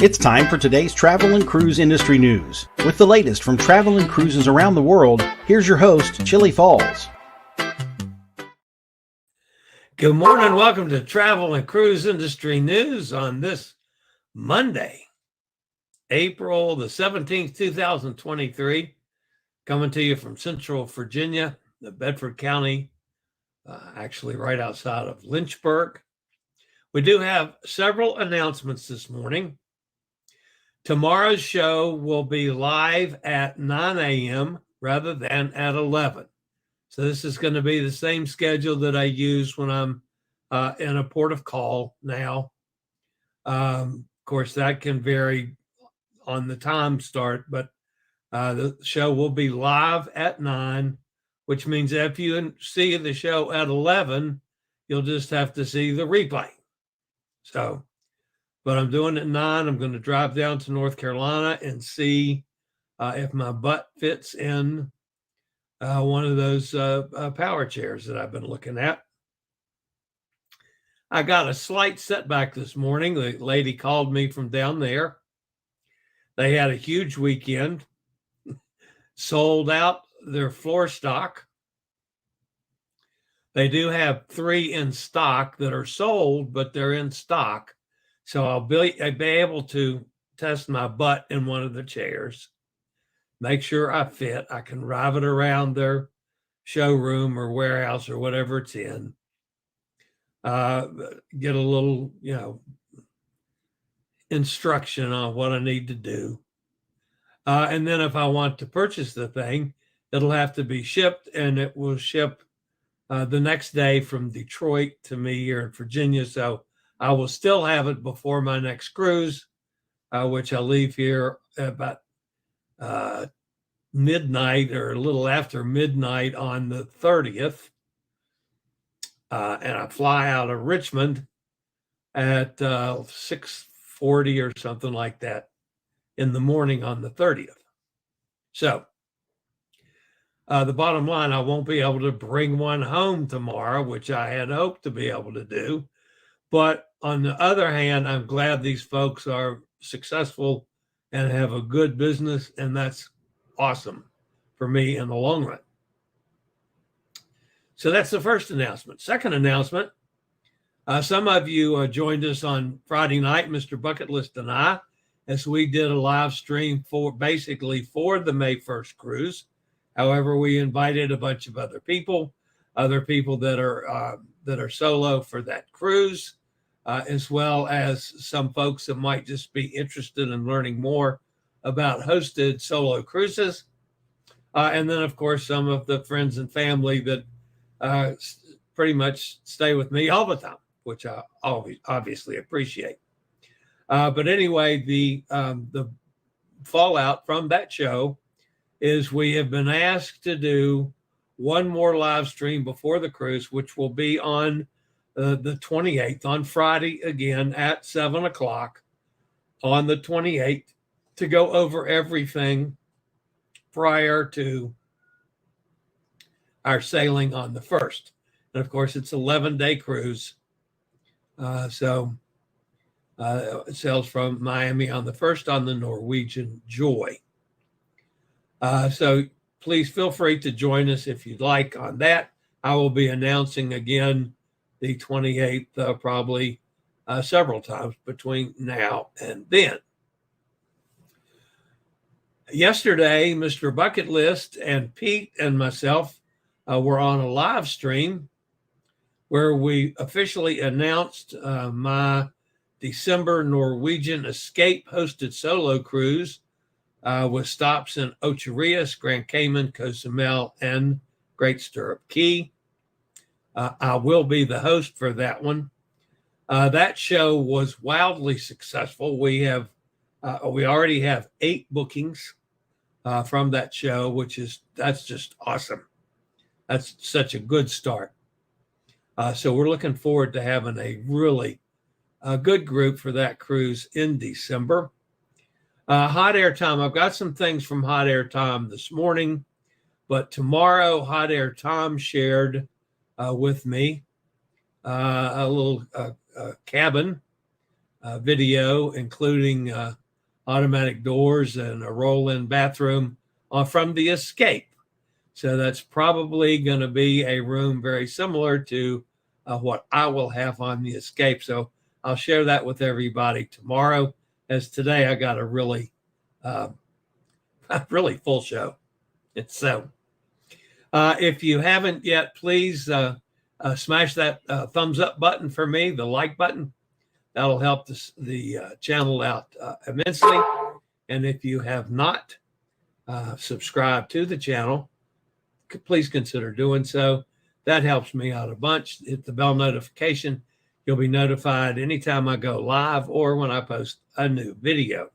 It's time for today's travel and cruise industry news. With the latest from travel and cruises around the world, here's your host, Chillie Falls. Good morning. Welcome to Travel and Cruise Industry News on this Monday, April the 17th, 2023. Coming to you from Central Virginia, the Bedford County, actually right outside of Lynchburg. We do have several announcements this morning. Tomorrow's show will be live at 9 a.m. rather than at 11. So this is going to be the same schedule that I use when I'm in a port of call now. Of course, that can vary on the time start, but the show will be live at 9, which means if you see the show at 11, you'll just have to see the replay. So, but I'm doing it at 9. I'm going to drive down to North Carolina and see if my butt fits in one of those power chairs that I've been looking at. I got a slight setback this morning. The lady called me from down there. They had a huge weekend, sold out their floor stock. They do have 3 in stock that are sold, but they're in stock. So I'll be able to test my butt in one of the chairs, make sure I fit. I can drive it around their showroom or warehouse or whatever it's in. Get a little, instruction on what I need to do. And then if I want to purchase the thing, it'll have to be shipped, and it will ship the next day from Detroit to me here in Virginia. So I will still have it before my next cruise, which I'll leave here about midnight or a little after midnight on the 30th. And I fly out of Richmond at 6:40 or something like that in the morning on the 30th. So the bottom line, I won't be able to bring one home tomorrow, which I had hoped to be able to do. But on the other hand, I'm glad these folks are successful and have a good business, and that's awesome for me in the long run. So that's the first announcement. Second announcement, some of you joined us on Friday night, Mr. Bucket List and I, as we did a live stream for the May 1st cruise. However, we invited a bunch of other people that are solo for that cruise, as well as some folks that might just be interested in learning more about hosted solo cruises. And then, of course, some of the friends and family that pretty much stay with me all the time, which I obviously appreciate. But anyway, the fallout from that show is we have been asked to do one more live stream before the cruise, which will be on the 28th, on Friday again at 7 o'clock on the 28th, to go over everything prior to our sailing on the 1st. And of course, it's an 11-day cruise. So it sails from Miami on the 1st on the Norwegian Joy. So please feel free to join us if you'd like on that. I will be announcing again the 28th probably several times between now and then. Yesterday, Mr. Bucket List and Pete and myself were on a live stream where we officially announced my December Norwegian Escape hosted solo cruise with stops in Ocherius, Grand Cayman, Cozumel, and Great Stirrup Cay. I will be the host for that one. That show was wildly successful. We already have 8 bookings from that show, that's just awesome. That's such a good start. So we're looking forward to having a really good group for that cruise in December. Hot Air Time. I've got some things from Hot Air Time this morning, but tomorrow Hot Air Time shared with me a little cabin video, including automatic doors and a roll-in bathroom from the Escape. So that's probably going to be a room very similar to what I will have on the Escape. So I'll share that with everybody tomorrow, as today I got a really full show. So if you haven't yet, please smash that thumbs up button for me, the like button. That'll help the channel out immensely. And if you have not subscribed to the channel, please consider doing so. That helps me out a bunch. Hit the bell notification. You'll be notified anytime I go live or when I post a new video.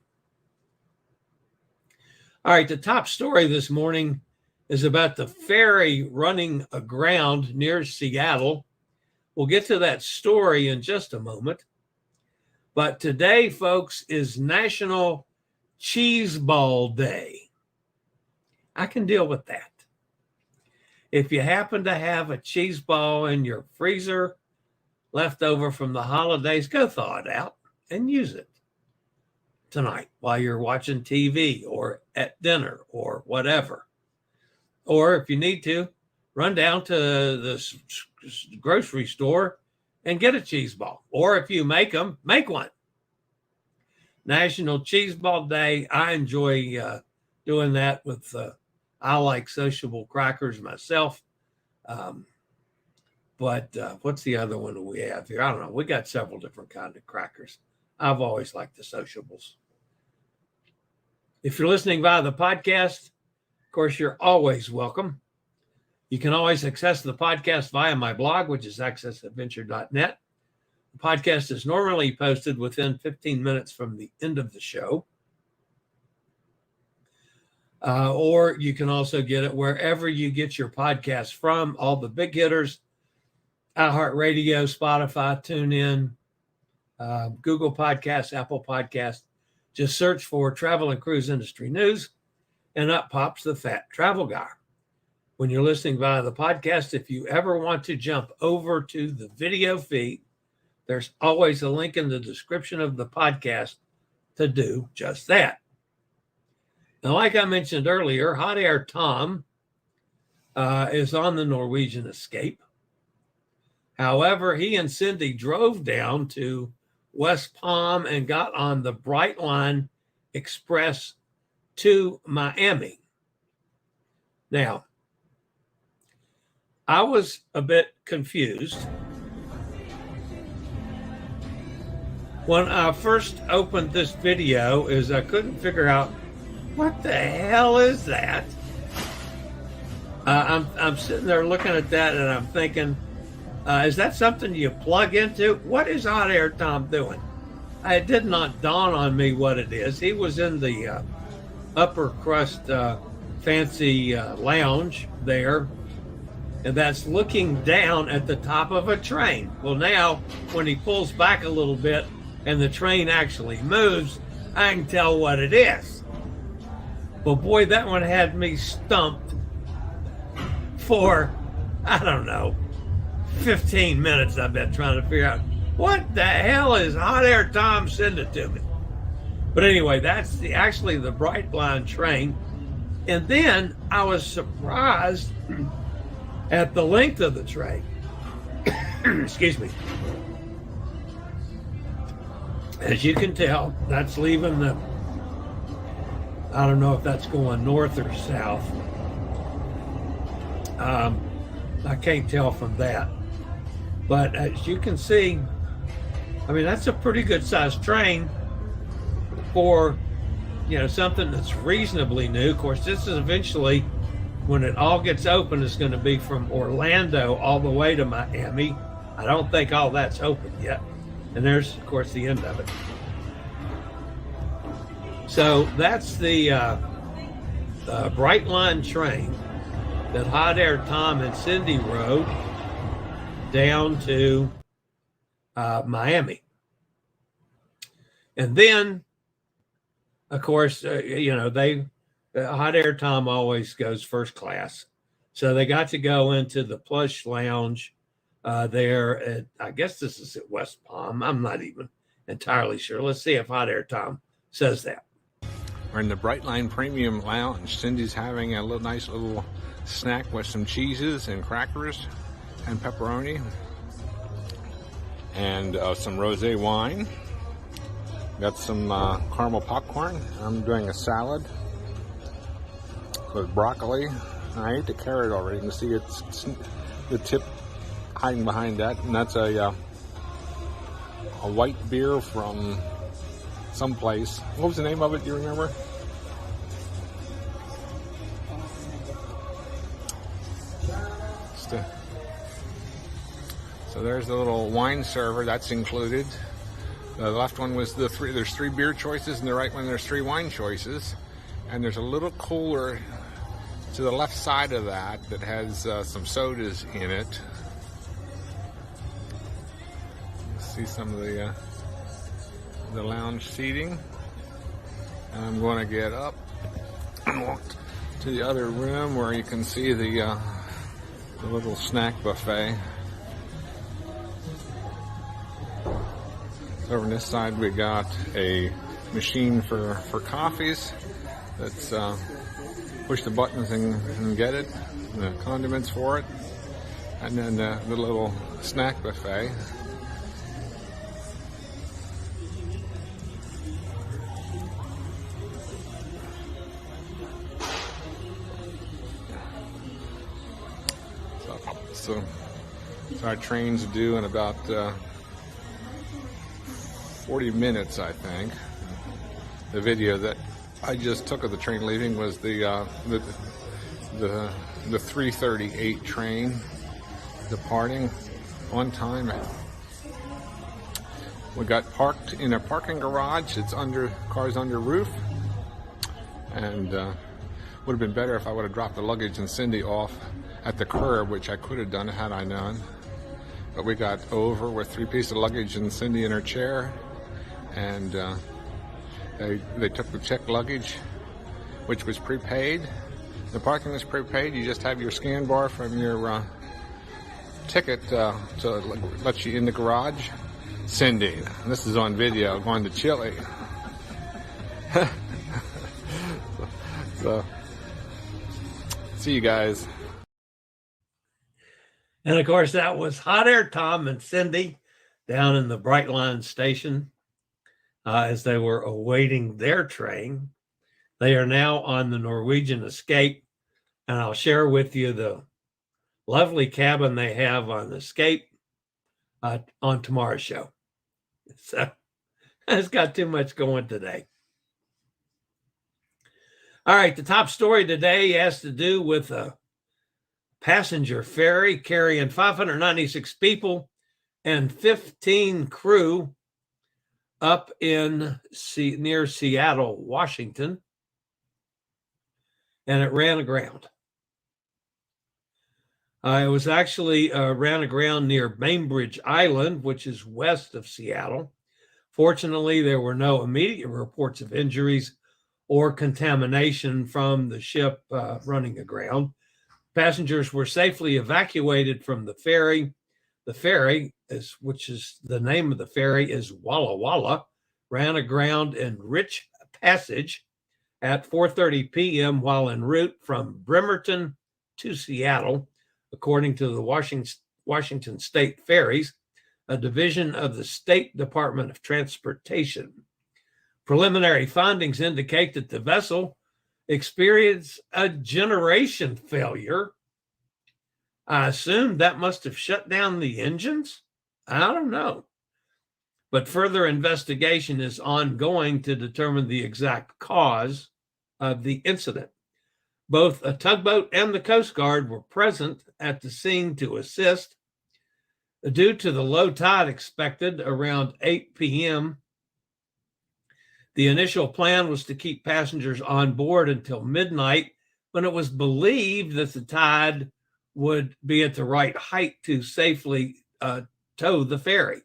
All right, the top story this morning is about the ferry running aground near Seattle. We'll get to that story in just a moment. But today, folks, is National Cheese Ball Day. I can deal with that. If you happen to have a cheese ball in your freezer left over from the holidays, go thaw it out and use it tonight while you're watching TV or at dinner or whatever. Or if you need to, run down to the grocery store and get a cheese ball. Or if you make them, make one. National Cheese Ball Day. I enjoy doing that with, I like sociable crackers myself. But what's the other one that we have here? I don't know. We got several different kinds of crackers. I've always liked the sociables. If you're listening via the podcast, of course, you're always welcome. You can always access the podcast via my blog, which is accessadventure.net. The podcast is normally posted within 15 minutes from the end of the show. Or you can also get it wherever you get your podcasts from, all the big hitters, iHeartRadio, Spotify, TuneIn, Google Podcasts, Apple Podcasts. Just search for Travel and Cruise Industry News, and up pops the Fat Travel Guy. When you're listening via the podcast, if you ever want to jump over to the video feed, there's always a link in the description of the podcast to do just that. Now, like I mentioned earlier, Hot Air Tom is on the Norwegian Escape. However, he and Cindy drove down to West Palm and got on the Brightline Express to Miami. Now, I was a bit confused when I first opened this video, is I couldn't figure out what the hell is that. I'm sitting there looking at that and I'm thinking, is that something you plug into? What is Hot Air Tom doing? It did not dawn on me what it is. He was in the upper crust fancy lounge there, and that's looking down at the top of a train. Well, now when he pulls back a little bit and the train actually moves, I can tell what it is. But boy, that one had me stumped for, I don't know, 15 minutes, I bet, trying to figure out what the hell is Hot Air Tom. Send it to me. But anyway, that's actually the Brightline Train. And then I was surprised at the length of the train. Excuse me. As you can tell, that's leaving the, I don't know if that's going north or south. I can't tell from that. But as you can see, I mean, that's a pretty good sized train for, you know, something that's reasonably new. Of course, this is eventually, when it all gets open, it's going to be from Orlando all the way to Miami. I don't think all that's open yet. And there's, of course, the end of it. So that's the Brightline Train that Hot Air Tom and Cindy rode down to Miami. And then, of course, you know, Hot Air Tom always goes first class. So they got to go into the plush lounge there at, I guess this is at West Palm. I'm not even entirely sure. Let's see if Hot Air Tom says that. We're in the Brightline Premium Lounge. Cindy's having a nice little snack with some cheeses and crackers and pepperoni and some rosé wine. Got some caramel popcorn. I'm doing a salad with broccoli. I ate the carrot already. You can see it's the tip hiding behind that, and that's a white beer from someplace. What was the name of it? Do you remember? So there's the little wine server that's included. The left one was there's 3 beer choices, and the right one there's 3 wine choices. And there's a little cooler to the left side of that has some sodas in it. See some of the lounge seating. And I'm going to get up and walk to the other room where you can see the little snack buffet. Over on this side we got a machine for coffees. That's push the buttons and get it, and the condiments for it, and then the little snack buffet. So our train's due in about 40 minutes, I think. The video that I just took of the train leaving was the 3:38 train departing on time. We got parked in a parking garage. It's cars under roof, and would have been better if I would have dropped the luggage and Cindy off at the curb, which I could have done had I known. But we got over with 3 pieces of luggage and Cindy in her chair, and they took the checked luggage, which was prepaid. The parking was prepaid. You just have your scan bar from your ticket to let you in the garage. Cindy, this is on video, going to Chillie. So, see you guys. And of course, that was Hot Air Tom and Cindy down in the Brightline station as they were awaiting their train. They are now on the Norwegian Escape, and I'll share with you the lovely cabin they have on Escape on tomorrow's show. So it's got too much going today. All right, the top story today has to do with a passenger ferry carrying 596 people and 15 crew up in near Seattle, Washington, and it ran aground. It was actually ran aground near Bainbridge Island, which is west of Seattle. Fortunately, there were no immediate reports of injuries or contamination from the ship running aground. Passengers were safely evacuated from the ferry. The ferry, which is the name of the ferry, is Walla Walla, ran aground in Rich Passage at 4:30 p.m. while en route from Bremerton to Seattle, according to the Washington State Ferries, a division of the State Department of Transportation. Preliminary findings indicate that the vessel experienced a generation failure. I assume that must have shut down the engines. I don't know. But further investigation is ongoing to determine the exact cause of the incident. Both a tugboat and the Coast Guard were present at the scene to assist. Due to the low tide expected around 8 p.m., the initial plan was to keep passengers on board until midnight, when it was believed that the tide would be at the right height to safely tow the ferry.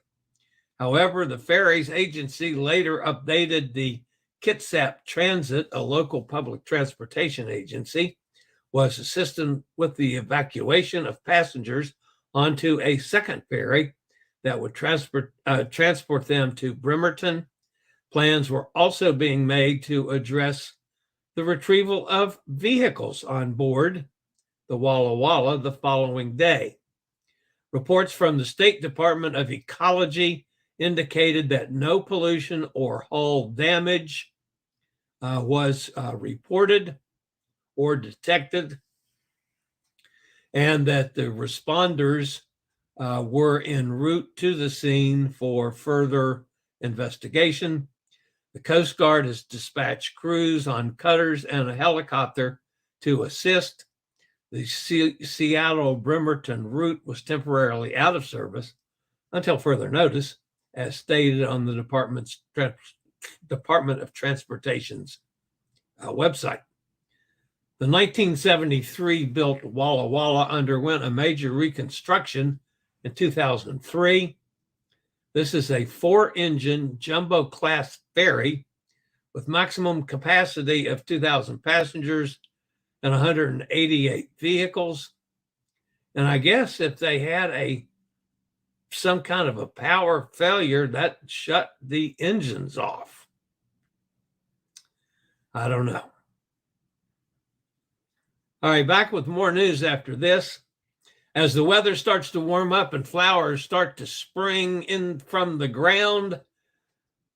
However, the ferries agency later updated the Kitsap Transit, a local public transportation agency, was assisting with the evacuation of passengers onto a second ferry that would transport them to Bremerton. Plans were also being made to address the retrieval of vehicles on board the Walla Walla the following day. Reports from the State Department of Ecology indicated that no pollution or hull damage was reported or detected, and that the responders were en route to the scene for further investigation. The Coast Guard has dispatched crews on cutters and a helicopter to assist. The Seattle-Bremerton route was temporarily out of service until further notice, as stated on the Department of Transportation's website. The 1973 built Walla Walla underwent a major reconstruction in 2003. This is a 4-engine jumbo class ferry with maximum capacity of 2,000 passengers and 188 vehicles. And I guess if they had some kind of a power failure, that shut the engines off. I don't know. All right, back with more news after this. As the weather starts to warm up and flowers start to spring in from the ground,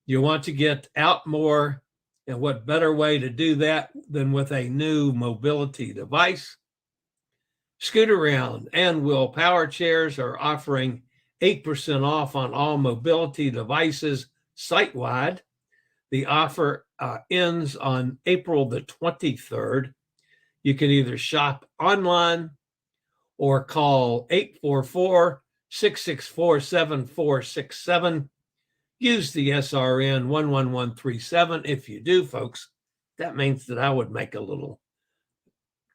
you want to get out more. And what better way to do that than with a new mobility device? Scootaround and Will Power Chairs are offering 8% off on all mobility devices site-wide. The offer ends on April the 23rd. You can either shop online or call 844-664-7467. Use the SRN 11137. If you do, folks, that means that I would make a little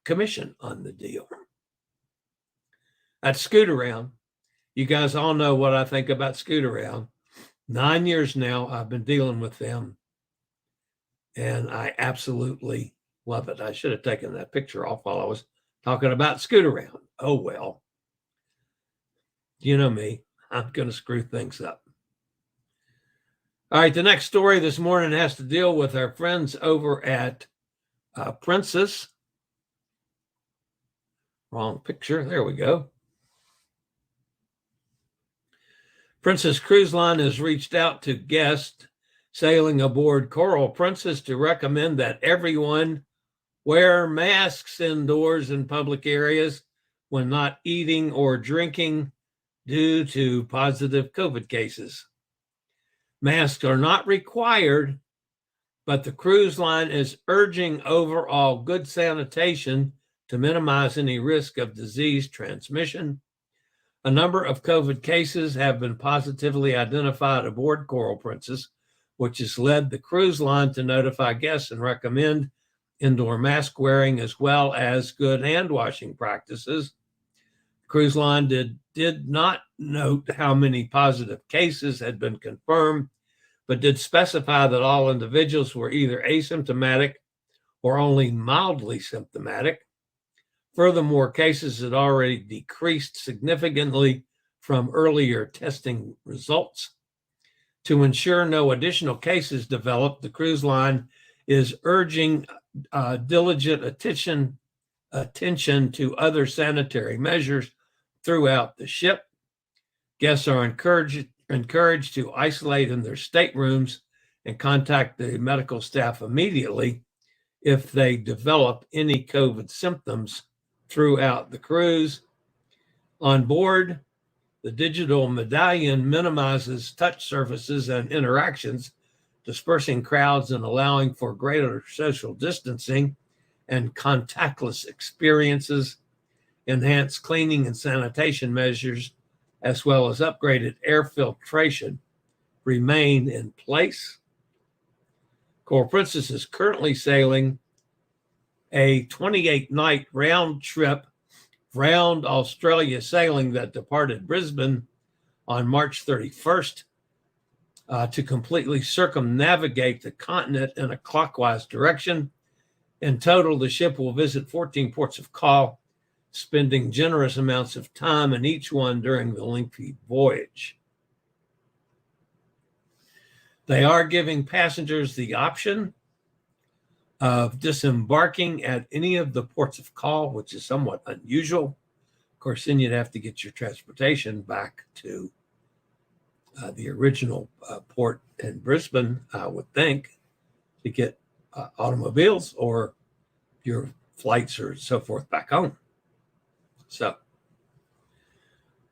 commission on the deal. At Scootaround, you guys all know what I think about Scootaround. 9 years now, I've been dealing with them, and I absolutely love it. I should have taken that picture off while I was talking about Scootaround. Oh, well. You know me. I'm going to screw things up. All right, the next story this morning has to deal with our friends over at Princess. Wrong picture. There we go. Princess Cruise Line has reached out to guests sailing aboard Coral Princess to recommend that everyone wear masks indoors in public areas when not eating or drinking due to positive COVID cases. Masks are not required, but the cruise line is urging overall good sanitation to minimize any risk of disease transmission. A number of COVID cases have been positively identified aboard Coral Princess, which has led the cruise line to notify guests and recommend indoor mask wearing as well as good hand washing practices. The cruise line did not note how many positive cases had been confirmed, but did specify that all individuals were either asymptomatic or only mildly symptomatic. Furthermore, cases had already decreased significantly from earlier testing results. To ensure no additional cases develop, the cruise line is urging diligent attention to other sanitary measures throughout the ship. Guests are encouraged to isolate in their staterooms and contact the medical staff immediately if they develop any COVID symptoms throughout the cruise. On board, the digital medallion minimizes touch surfaces and interactions, dispersing crowds and allowing for greater social distancing and contactless experiences. Enhanced cleaning and sanitation measures, as well as upgraded air filtration, remain in place. Coral Princess is currently sailing a 28-night round trip round Australia sailing that departed Brisbane on March 31st to completely circumnavigate the continent in a clockwise direction. In total, the ship will visit 14 ports of call, spending generous amounts of time in each one during the lengthy voyage. They are giving passengers the option of disembarking at any of the ports of call, which is somewhat unusual. Of course, then you'd have to get your transportation back to the original port in Brisbane, I would think, to get automobiles or your flights or so forth back home. So,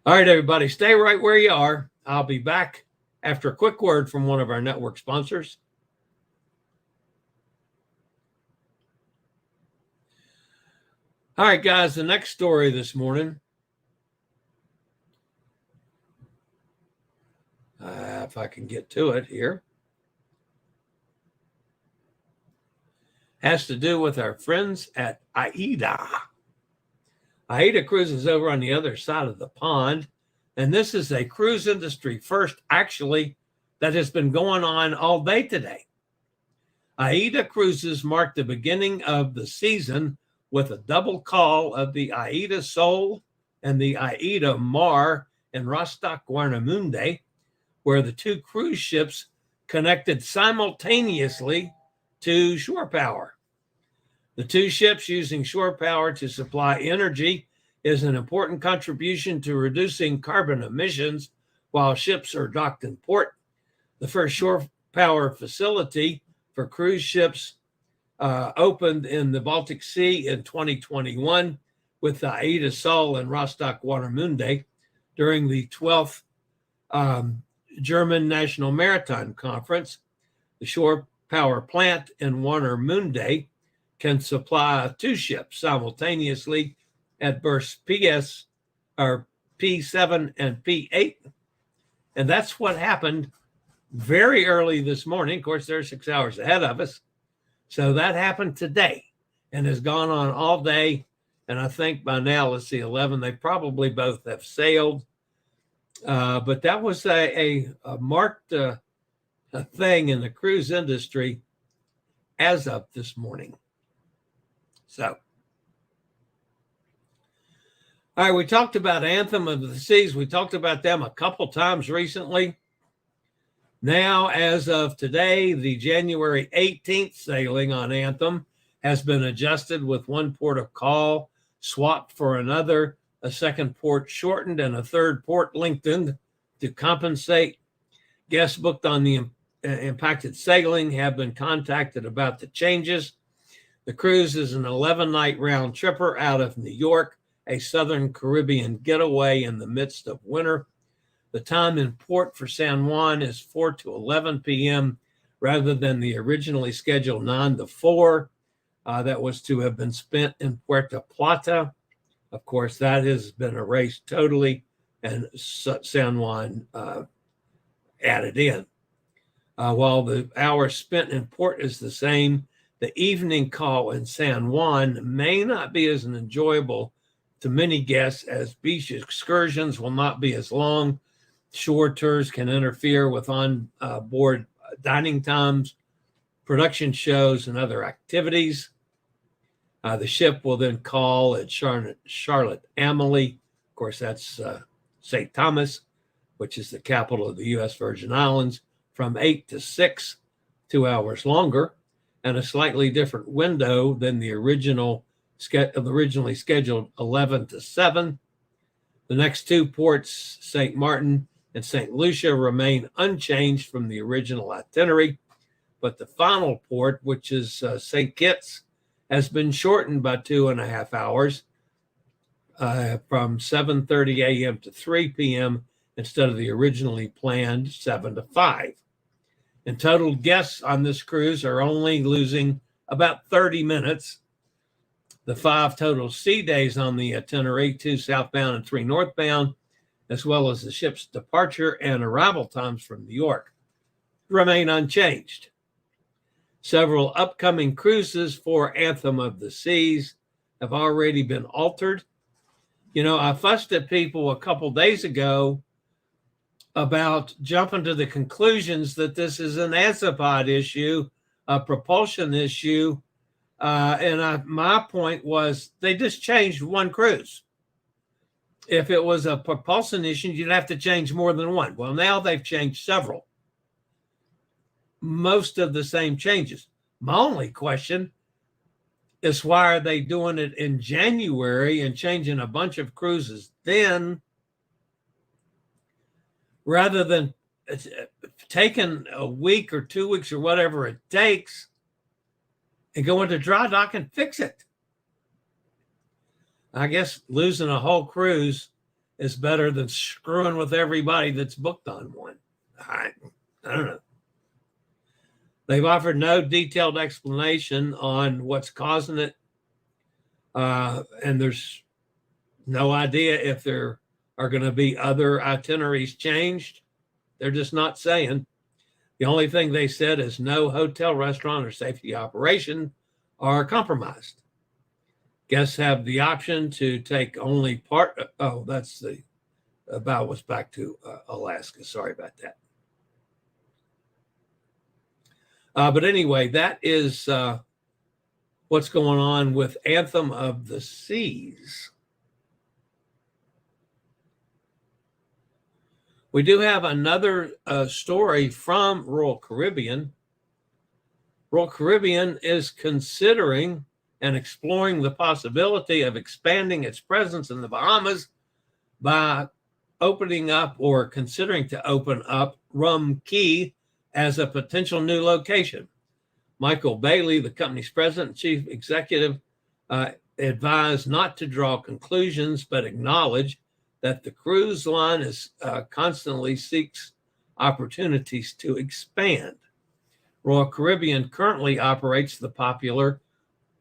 all right, everybody, stay right where you are. I'll be back after a quick word from one of our network sponsors. All right, guys, the next story this morning, if I can get to it here, has to do with our friends at Aida. Aida cruises over on the other side of the pond, and this is a cruise industry first, actually, that has been going on all day today. Aida cruises mark the beginning of the season with a double call of the Aida Sol and the Aida Mar in Rostock, Warnemünde, where the two cruise ships connected simultaneously to shore power. The two ships using shore power to supply energy is an important contribution to reducing carbon emissions while ships are docked in port. The first shore power facility for cruise ships opened in the Baltic Sea in 2021 with the Aida Sol and Rostock Warnemünde during the 12th German National Maritime Conference. The shore power plant in Warnemünde can supply two ships simultaneously at berths PS or P7 and P8. And that's what happened very early this morning. Of course, they're 6 hours ahead of us. So that happened today and has gone on all day. And I think by now, let's see, 11, they probably both have sailed. But that was a marked thing in the cruise industry as of this morning. So, all right, we talked about Anthem of the Seas. We talked about them a couple times recently. Now, as of today, the January 18th sailing on Anthem has been adjusted with one port of call swapped for another, a second port shortened, and a third port lengthened to compensate. Guests booked on the impacted sailing have been contacted about the changes. The cruise is an 11-night round tripper out of New York, a Southern Caribbean getaway in the midst of winter. The time in port for San Juan is 4 to 11 p.m. rather than the originally scheduled 9 to 4 that was to have been spent in Puerto Plata. Of course, that has been erased totally, and San Juan added in. While the hours spent in port is the same, the evening call in San Juan may not be as enjoyable to many guests, as beach excursions will not be as long. Shore tours can interfere with on-board dining times, production shows, and other activities. The ship will then call at Charlotte Amalie. Of course, that's St. Thomas, which is the capital of the U.S. Virgin Islands, from 8 to 6, 2 hours longer, and a slightly different window than the originally scheduled 11 to 7. The next two ports, St. Martin and St. Lucia, remain unchanged from the original itinerary, but the final port, which is St. Kitts, has been shortened by 2.5 hours from 7:30 a.m. to 3 p.m. instead of the originally planned 7 to 5. In total, guests on this cruise are only losing about 30 minutes. The 5 total sea days on the itinerary, 2 southbound and 3 northbound, as well as the ship's departure and arrival times from New York, remain unchanged. Several upcoming cruises for Anthem of the Seas have already been altered. You know, I fussed at people a couple days ago about jumping to the conclusions that this is an azipod issue, a propulsion issue. My point was they just changed one cruise. If it was a propulsion issue, you'd have to change more than one. Well, now they've changed several. most of the same changes. My only question is, why are they doing it in January and changing a bunch of cruises then, rather than taking a week or 2 weeks or whatever it takes and go into dry dock and fix it? I guess losing a whole cruise is better than screwing with everybody that's booked on one. I don't know. They've offered no detailed explanation on what's causing it. And there's no idea if there are going to be other itineraries changed. They're just not saying. The only thing they said is no hotel, restaurant, or safety operation are compromised. Guests have the option to take only part. Oh, that's the about was back to Alaska. Sorry about that. But anyway, that is what's going on with Anthem of the Seas. We do have another story from Royal Caribbean. Royal Caribbean is considering and exploring the possibility of expanding its presence in the Bahamas by opening up or considering to open up Rum Cay as a potential new location. Michael Bailey, the company's president and chief executive, advised not to draw conclusions, but acknowledge that the cruise line is constantly seeks opportunities to expand. Royal Caribbean currently operates the popular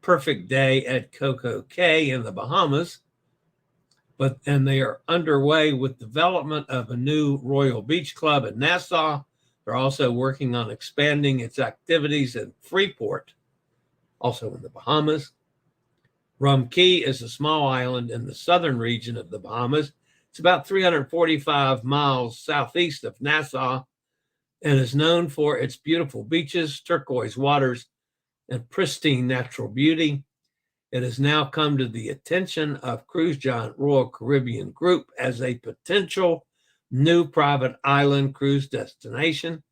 Perfect Day at Coco Cay in the Bahamas, and they are underway with development of a new Royal Beach Club in Nassau. They're also working on expanding its activities in Freeport, also in the Bahamas. Rum Cay is a small island in the southern region of the Bahamas. It's about 345 miles southeast of Nassau and is known for its beautiful beaches, turquoise waters, and pristine natural beauty. It has now come to the attention of cruise giant Royal Caribbean Group as a potential new private island cruise destination.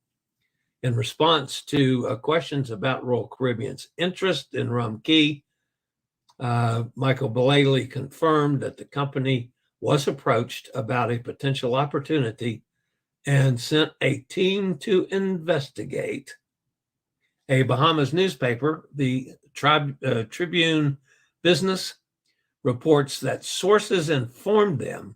In response to questions about Royal Caribbean's interest in Rum Cay, Michael Bailey confirmed that the company was approached about a potential opportunity and sent a team to investigate. A Bahamas newspaper, the Tribune Business, reports that sources informed them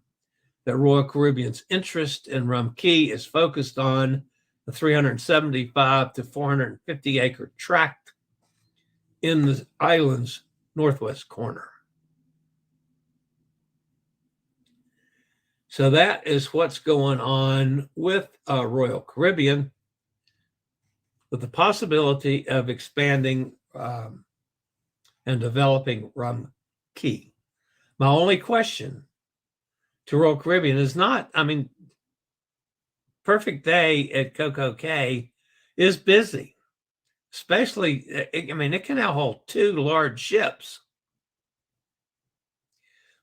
that Royal Caribbean's interest in Rum Cay is focused on the 375 to 450 acre tract in the island's northwest corner. So that is what's going on with Royal Caribbean, with the possibility of expanding and developing Rum Cay. My only question to Royal Caribbean is not, Perfect Day at Coco Cay is busy, especially, it can now hold 2 large ships.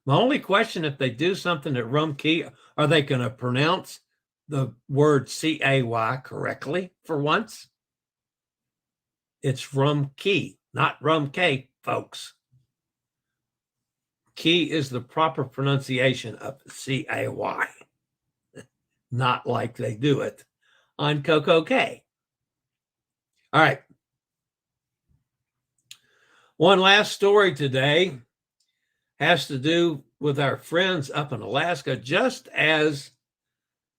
My only question, if they do something at Rum Cay, are they going to pronounce the word C-A-Y correctly for once? It's Rum Cay, not Rum Cay, folks. Key is the proper pronunciation of C-A-Y, not like they do it on Coco Cay. All right. One last story today has to do with our friends up in Alaska. Just as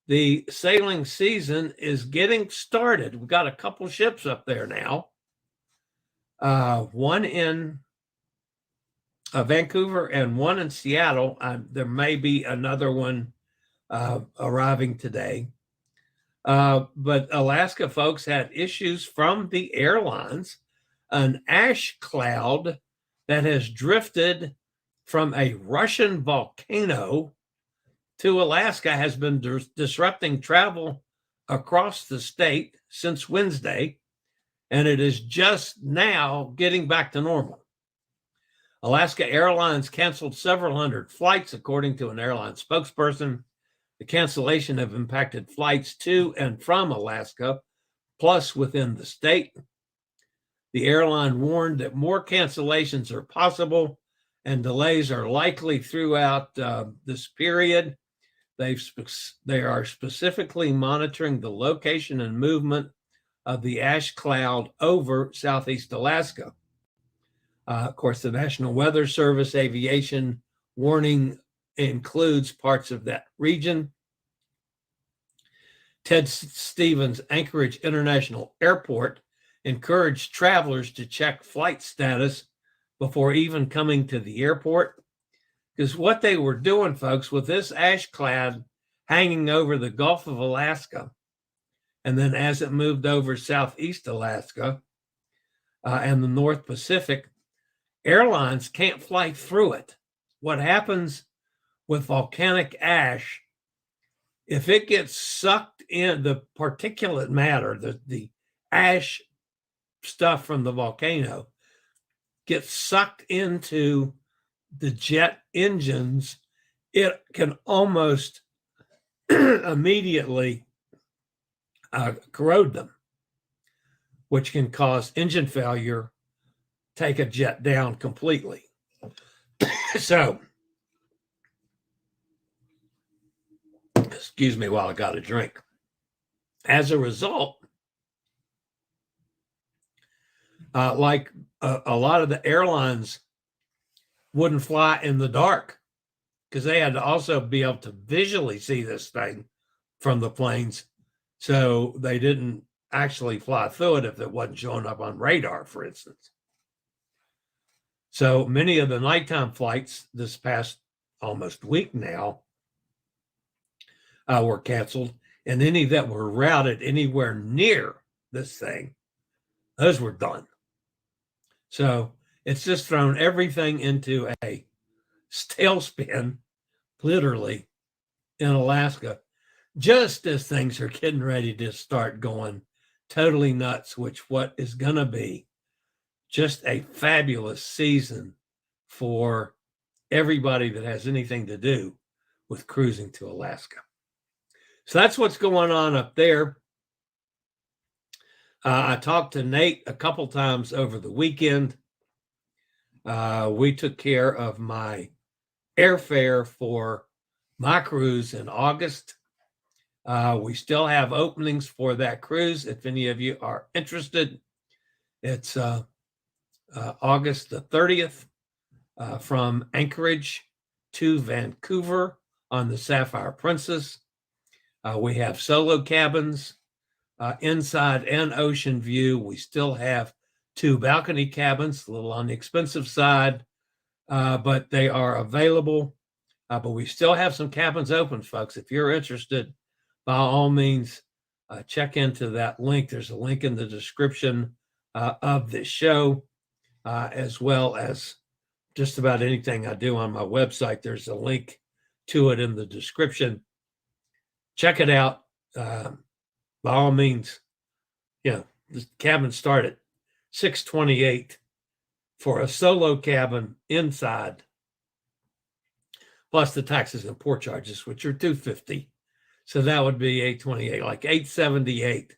the sailing season is getting started, we've got a couple ships up there now. One in Vancouver and one in Seattle. There may be another one arriving today. But Alaska folks had issues from the airlines. An ash cloud that has drifted from a Russian volcano to Alaska has been disrupting travel across the state since Wednesday, and it is just now getting back to normal. Alaska Airlines canceled several hundred flights, according to an airline spokesperson. The cancellation have impacted flights to and from Alaska plus within the state. The airline warned that more cancellations are possible and delays are likely throughout this period. They are specifically monitoring the location and movement of the ash cloud over Southeast Alaska. Of course, the National Weather Service aviation warning includes parts of that region. Ted Stevens Anchorage International Airport encouraged travelers to check flight status before even coming to the airport. Because what they were doing, folks, with this ash cloud hanging over the Gulf of Alaska, and then as it moved over Southeast Alaska and the North Pacific, airlines can't fly through it. What happens with volcanic ash, if it gets sucked in, the particulate matter, the ash stuff from the volcano gets sucked into the jet engines, it can almost immediately corrode them, which can cause engine failure, take a jet down completely. So, excuse me while I got a drink. As a result, like a lot of the airlines wouldn't fly in the dark because they had to also be able to visually see this thing from the planes. So they didn't actually fly through it if it wasn't showing up on radar, for instance. So many of the nighttime flights this past almost week now were canceled, and any that were routed anywhere near this thing, those were done. So it's just thrown everything into a tailspin, literally, in Alaska, just as things are getting ready to start going totally nuts, which what is going to be just a fabulous season for everybody that has anything to do with cruising to Alaska. So that's what's going on up there. I talked to Nate a couple times over the weekend. We took care of my airfare for my cruise in August. We still have openings for that cruise. If any of you are interested, it's August the 30th from Anchorage to Vancouver on the Sapphire Princess. We have solo cabins, inside and ocean view. We still have 2 balcony cabins, a little on the expensive side, but they are available. But we still have some cabins open, folks. If you're interested, by all means, check into that link. There's a link in the description of this show, as well as just about anything I do on my website. There's a link to it in the description. Check it out. By all means, the cabin start at $628 for a solo cabin inside, plus the taxes and port charges, which are $250. So that would be $828, like $878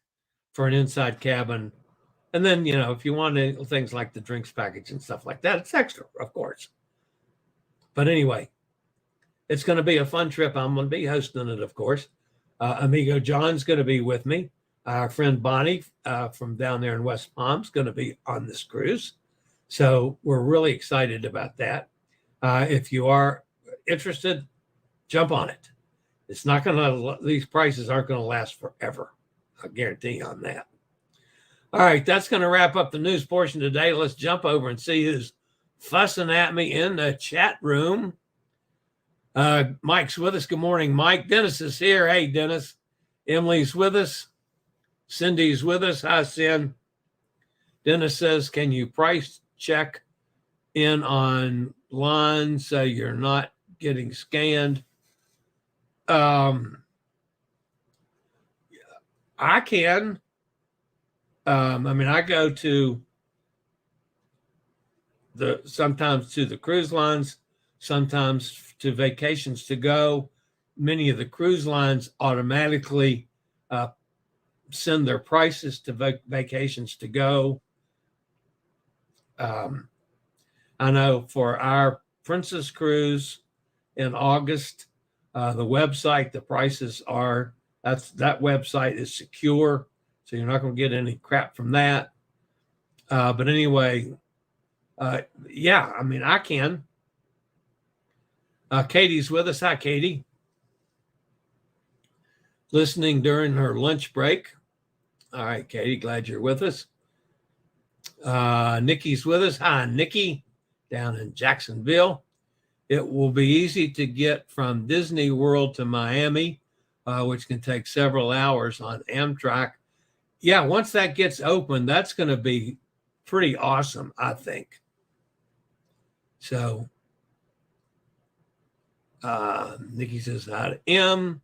for an inside cabin. And then, if you want things like the drinks package and stuff like that, it's extra, of course. But anyway, it's going to be a fun trip. I'm going to be hosting it, of course. Amigo John's going to be with me. Our friend Bonnie from down there in West Palm is going to be on this cruise. So we're really excited about that. If you are interested, jump on it. It's not going to, these prices aren't going to last forever. I guarantee you on that. All right, that's going to wrap up the news portion today. Let's jump over and see who's fussing at me in the chat room. Mike's with us. Good morning, Mike. Dennis is here. Hey, Dennis. Emily's with us. Cindy's with us. Hi, Cindy. Dennis says, can you price check in online so you're not getting scanned? I can. I go to sometimes to the cruise lines, sometimes to Vacations to Go. Many of the cruise lines automatically send their prices to vacations to go. I know for our Princess Cruise in August, the website, the prices are, that website is secure, so you're not going to get any crap from that. But anyway, yeah, I mean, I can. Katie's with us. Hi, Katie. Listening during her lunch break. All right, Katie, glad you're with us. Nikki's with us. Hi, Nikki, down in Jacksonville. It will be easy to get from Disney World to Miami, which can take several hours on Amtrak. Yeah, once that gets open, that's going to be pretty awesome, I think. So, Nikki says hi to M.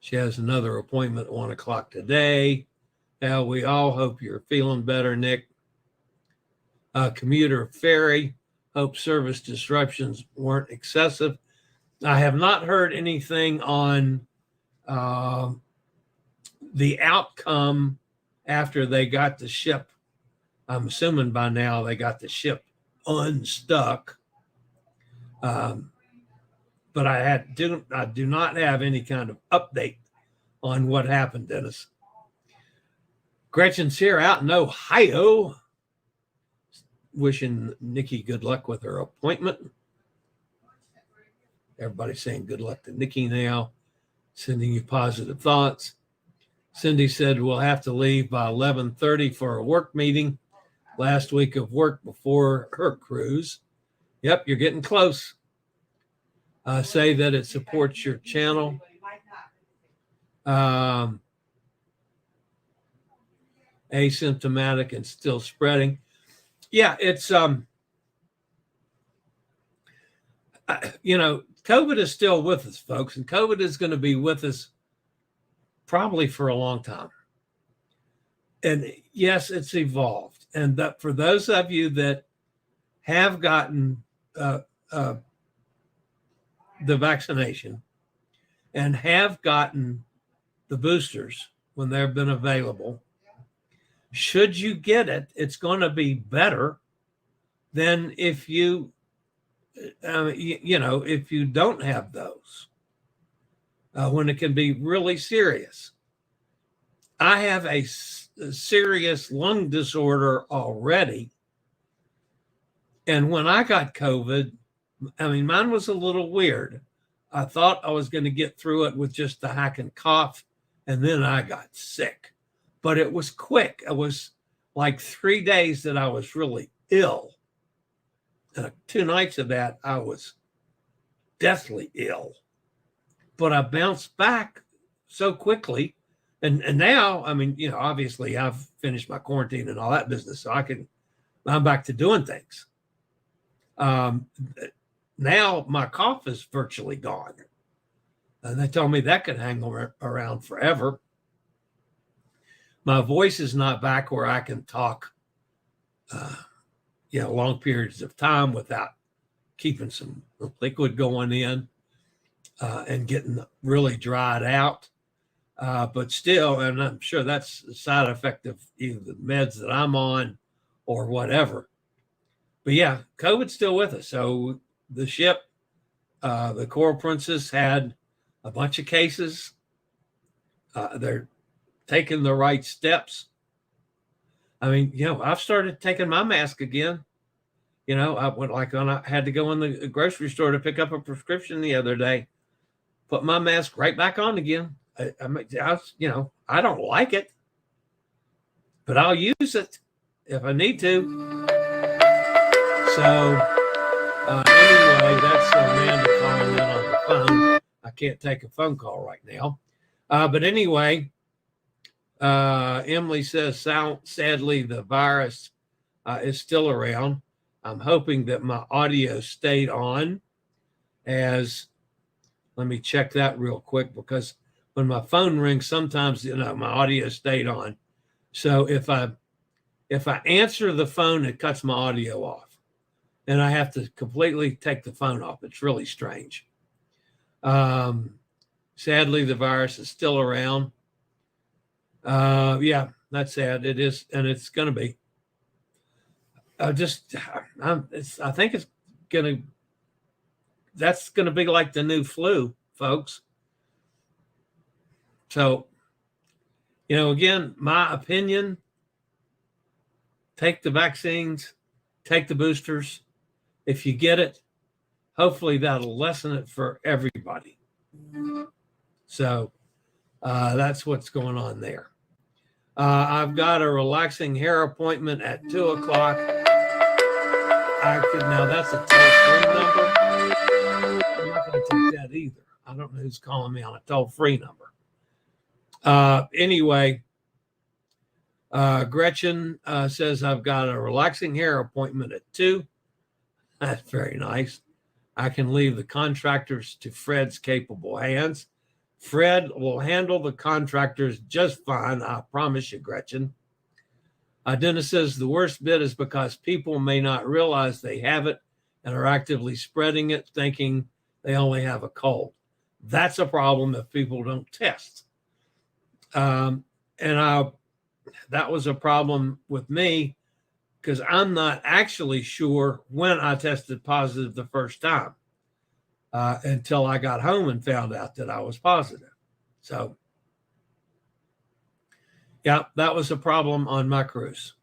She has another appointment at 1 o'clock today. Now, we all hope you're feeling better, Nick. Commuter Ferry, hope service disruptions weren't excessive. I have not heard anything on the outcome after they got the ship. I'm assuming by now they got the ship unstuck. But I do not have any kind of update on what happened, Dennis. Gretchen's here out in Ohio. Wishing Nikki good luck with her appointment. Everybody's saying good luck to Nikki now, sending you positive thoughts. Cindy said we'll have to leave by 11:30 for a work meeting. Last week of work before her cruise. Yep, you're getting close. Say that it supports your channel. Asymptomatic and still spreading. Yeah, it's COVID is still with us, folks, and COVID is going to be with us probably for a long time. And yes, it's evolved. And that for those of you that have gotten the vaccination and have gotten the boosters when they've been available, should you get it, it's going to be better than if you, if you don't have those, when it can be really serious. I have a serious lung disorder already. And when I got COVID, I mean, mine was a little weird. I thought I was going to get through it with just the hacking cough, and then I got sick. But it was quick. It was like 3 days that I was really ill. And 2 nights of that, I was deathly ill. But I bounced back so quickly. And now, I mean, obviously I've finished my quarantine and all that business, so I'm back to doing things. Now my cough is virtually gone. And they told me that could hang around forever. My voice is not back where I can talk, long periods of time without keeping some liquid going in and getting really dried out. But still, and I'm sure that's a side effect of either the meds that I'm on or whatever. But yeah, COVID's still with us. So the ship, the Coral Princess, had a bunch of cases. They're taking the right steps. I mean, I've started taking my mask again. I went I had to go in the grocery store to pick up a prescription the other day, put my mask right back on again. I don't like it, but I'll use it if I need to. So anyway, that's Amanda calling in on the phone. I can't take a phone call right now. But anyway, Emily says, sadly, the virus is still around. I'm hoping that my audio stayed on let me check that real quick, because when my phone rings, sometimes, my audio stayed on. So if I answer the phone, it cuts my audio off, and I have to completely take the phone off. It's really strange. Sadly, the virus is still around. Yeah, that's sad. It is, and it's going to be. I think it's going to. That's going to be like the new flu, folks. So, again, my opinion: take the vaccines, take the boosters. If you get it, hopefully that'll lessen it for everybody. So that's what's going on there. I've got a relaxing hair appointment at 2:00. Now that's a toll-free number. I'm not going to take that either. I don't know who's calling me on a toll-free number. Anyway, Gretchen says I've got a relaxing hair appointment at 2:00. That's very nice. I can leave the contractors to Fred's capable hands. Fred will handle the contractors just fine, I promise you, Gretchen. Dennis says the worst bit is because people may not realize they have it and are actively spreading it, thinking they only have a cold. That's a problem if people don't test. That was a problem with me because I'm not actually sure when I tested positive the first time until I got home and found out that I was positive. So, yeah, that was a problem on my cruise.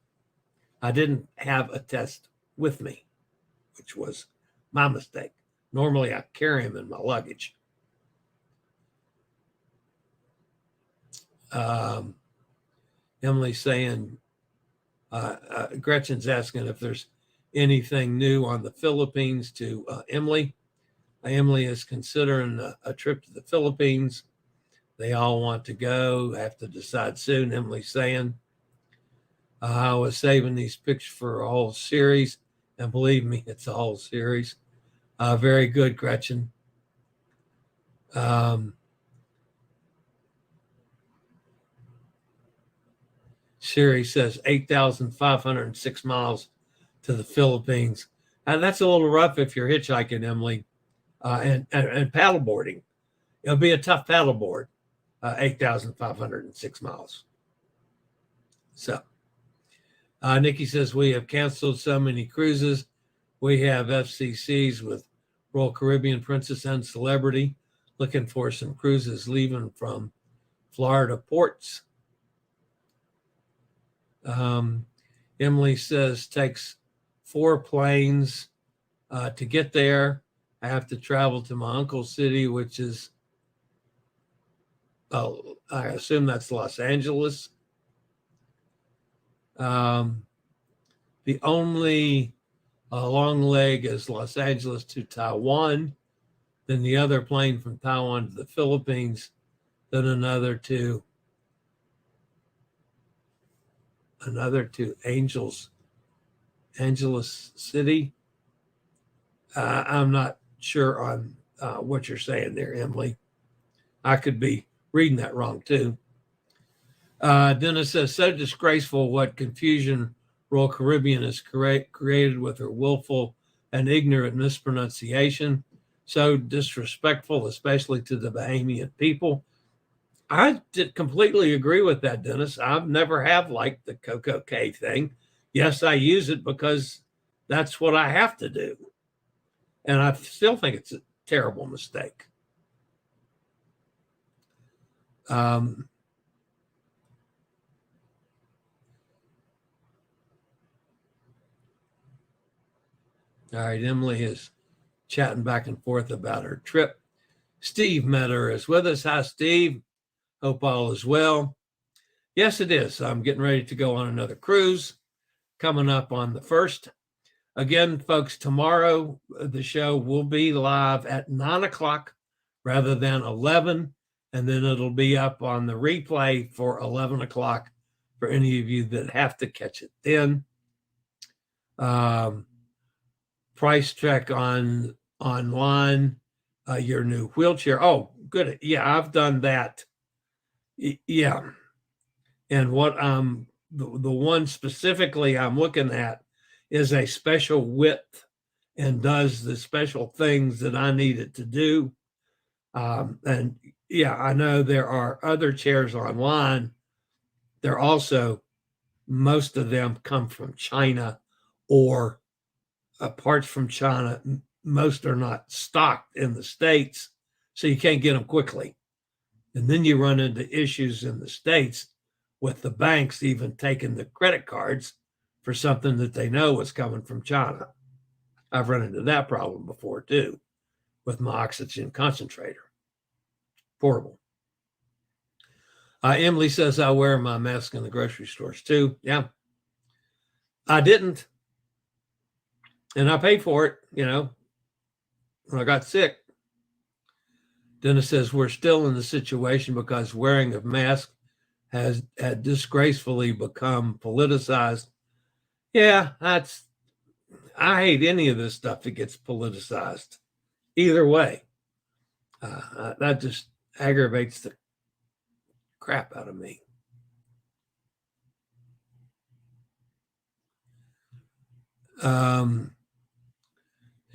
I didn't have a test with me, which was my mistake. Normally, I carry them in my luggage. Emily's saying, Gretchen's asking if there's anything new on the Philippines to Emily. Emily is considering a trip to the Philippines. They all want to go, have to decide soon. Emily's saying, I was saving these pictures for a whole series, and believe me, it's a whole series. Very good, Gretchen. Sherry says 8,506 miles to the Philippines. And that's a little rough if you're hitchhiking, Emily, and paddleboarding. It'll be a tough paddleboard, 8,506 miles. So, Nikki says, we have canceled so many cruises. We have FCCs with Royal Caribbean, Princess, and Celebrity, looking for some cruises leaving from Florida ports. Emily says takes 4 planes to get there. I have to travel to my uncle's city, which is, I assume that's Los Angeles. The only long leg is Los Angeles to Taiwan, then the other plane from Taiwan to the Philippines, then another to Angeles City. I'm not sure on what you're saying there, Emily. I could be reading that wrong too. Dennis says, so disgraceful what confusion Royal Caribbean has created with her willful and ignorant mispronunciation. So disrespectful, especially to the Bahamian people. I did completely agree with that, Dennis. I've never have liked the Coco K thing. Yes, I use it because that's what I have to do. And I still think it's a terrible mistake. All right, Emily is chatting back and forth about her trip. Steve Metter is with us. Hi, Steve. Hope all is well. Yes, it is. I'm getting ready to go on another cruise coming up on the 1st. Again, folks, tomorrow the show will be live at 9:00 rather than 11, and then it'll be up on the replay for 11 o'clock for any of you that have to catch it then. Price check online, your new wheelchair. Oh, good. Yeah, I've done that. Yeah. And what the one specifically I'm looking at is a special width and does the special things that I need it to do. And yeah, I know there are other chairs online they're also, most of them come from China, or apart from China, most are not stocked in the States, so you can't get them quickly. And then you run into issues in the States with the banks even taking the credit cards for something that they know is coming from China. I've run into that problem before too with my oxygen concentrator. Portable. Emily says I wear my mask in the grocery stores too. Yeah. I didn't. And I paid for it, when I got sick. Dennis says we're still in the situation because wearing a mask had disgracefully become politicized. Yeah, I hate any of this stuff that gets politicized. Either way, that just aggravates the crap out of me.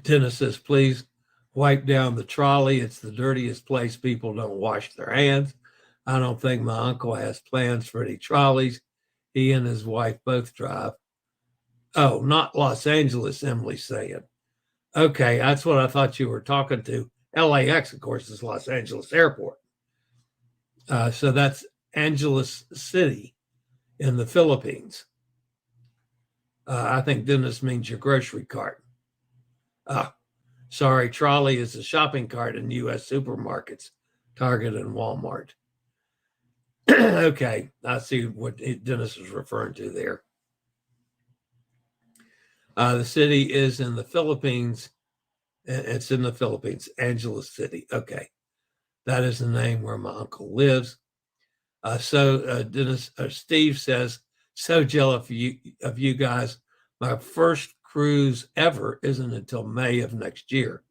Dennis says, please wipe down the trolley. It's the dirtiest place. People don't wash their hands. I don't think my uncle has plans for any trolleys. He and his wife both drive. Oh, not Los Angeles, Emily's saying. Okay, that's what I thought you were talking to. LAX, of course, is Los Angeles Airport. So that's Angeles City in the Philippines. I think Dennis means your grocery cart. Sorry, trolley is a shopping cart in U.S. supermarkets, Target and Walmart. Okay, I see what Dennis is referring to there. The city is in the Philippines. It's in the Philippines, Angeles City. Okay, that is the name where my uncle lives. Steve says, so jealous of you guys. My first cruise ever isn't until May of next year.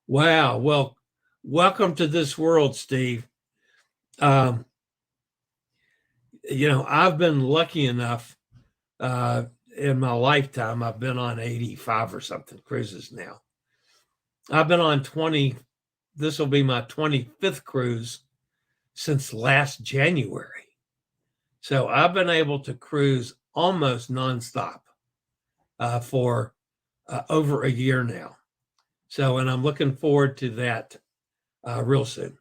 Wow. Well, welcome to this world, Steve. I've been lucky enough in my lifetime. I've been on 85 or something cruises now. I've been on 20. This will be my 25th cruise since last January. So I've been able to cruise almost nonstop for over a year now. So, and I'm looking forward to that real soon.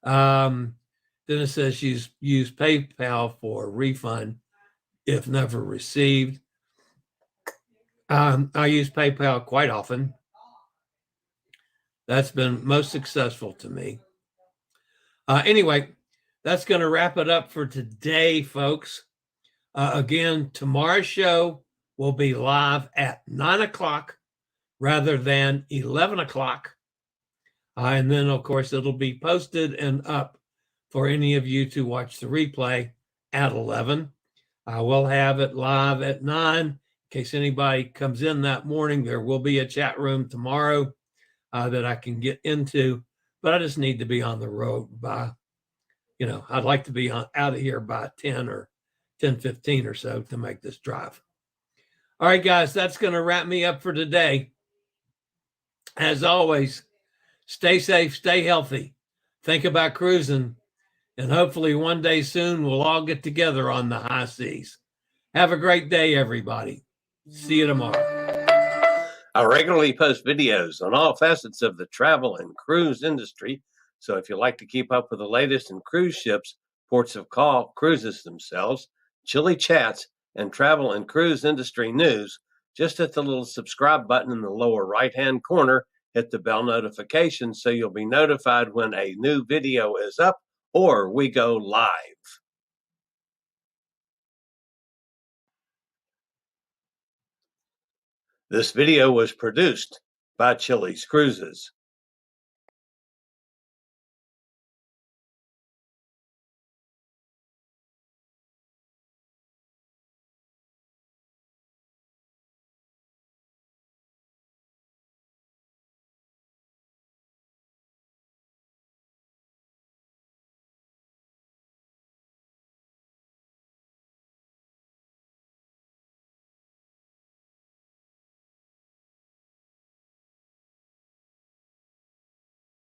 Dennis says she's used PayPal for refund if never received. I use PayPal quite often. That's been most successful to me. Anyway, that's going to wrap it up for today, folks. Again, tomorrow's show will be live at 9 o'clock rather than 11 o'clock. And then, of course, it'll be posted and up for any of you to watch the replay at 11. I will have it live at 9. In case anybody comes in that morning, there will be a chat room tomorrow that I can get into. But I just need to be on the road by, I'd like to be out of here by 10 or 10:15 or so to make this drive. All right, guys, that's going to wrap me up for today. As always, stay safe, stay healthy, think about cruising, and hopefully one day soon we'll all get together on the high seas. Have a great day, everybody. See you tomorrow. I regularly post videos on all facets of the travel and cruise industry, so if you'd like to keep up with the latest in cruise ships, ports of call, cruises themselves, Chillie chats, and travel and cruise industry news, just hit the little subscribe button in the lower right-hand corner, hit the bell notification so you'll be notified when a new video is up or we go live. This video was produced by Chillie's Cruises.